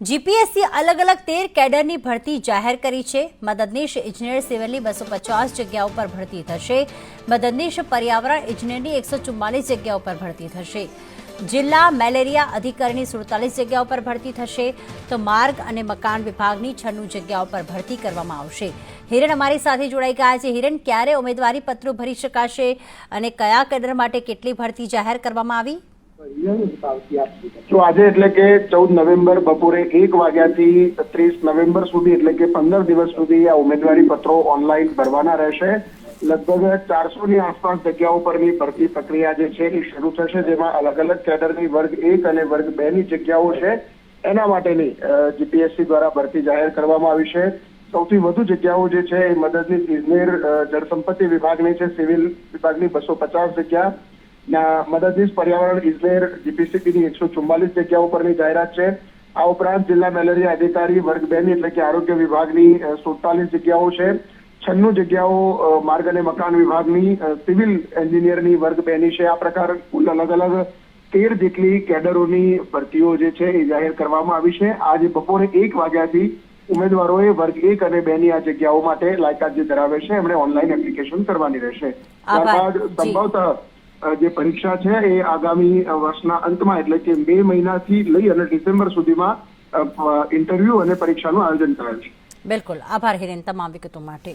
GPSC અલગ અલગ 13 કેડરની ભરતી જાહેર કરી છે। મદદનીશ ઇજનેર સિવિલની 250 જગ્યાઓ પર ભરતી થશે। મદદનીશ પર્યાવરણ ઇજનેરની 144 જગ્યાઓ પર ભરતી થશે। જિલ્લા મેલેરિયા અધિકારીની 47 જગ્યાઓ પર ભરતી થશે તો માર્ગ અને મકાન વિભાગની 96 જગ્યાઓ પર ભરતી કરવામાં આવશે। હિરણ અમારી સાથે જોડાઈ ગયા છે। હિરણ, ક્યારે ઉમેદવારી પત્રો ભરી શકાશે અને કયા કેડર માટે કેટલી ભરતી જાહેર કરવામાં આવી? તો આજે એટલે કે 14 નવેમ્બર બપોરે 1 વાગ્યાથી 30 નવેમ્બર સુધી એટલે કે 15 દિવસ સુધી આ ઉમેદવારી પત્રો ઓનલાઈન ભરવાના રહેશે। લગભગ 400 ની આસપાસ જગ્યાઓ પરની ભરતી પ્રક્રિયા જે છે એ શરૂ થશે, જેમાં અલગ અલગ કેડરની વર્ગ 1 અને વર્ગ 2 ની જગ્યાઓ છે એના માટેની જીપીએસસી દ્વારા ભરતી જાહેર કરવામાં આવી છે। સૌથી વધુ જગ્યાઓ જે છે એ મદદનીશ ઇજનેર જળસંપત્તિ વિભાગની છે, સિવિલ વિભાગની 250 જગ્યા, મદદનીશ પર્યાવરણ ઇજનેર જીપીસીબીની 144 જગ્યાઓ પરની જાહેરાત છે। આ ઉપરાંત જિલ્લા મેલેરિયા અધિકારી વર્ગ 2 ની એટલે કે આરોગ્ય વિભાગની 47 જગ્યાઓ છે। 96 જગ્યાઓ માર્ગ અને મકાન વિભાગની, સિવિલ એન્જિનિયરની વર્ગ 2 ની છે। આ પ્રકાર કુલ અલગ અલગ 13 જેટલી કેડરોની ભરતીઓ જે છે એ જાહેર કરવામાં આવી છે। આજે બપોરે 1 વાગ્યાથી ઉમેદવારોએ વર્ગ 1 અને 2 ની આ જગ્યાઓ માટે લાયકાત જે ધરાવે છે એમણે ઓનલાઈન એપ્લિકેશન કરવાની રહેશે। ત્યારબાદ સંભવતઃ જે પરીક્ષા છે એ આગામી વર્ષના અંતમાં એટલે કે મે મહિનાથી લઈ અને ડિસેમ્બર સુધીમાં ઇન્ટરવ્યુ અને પરીક્ષાનું આયોજન કરાયું છે। બિલકુલ, આભાર હિરેન તમામ વિગતો માટે।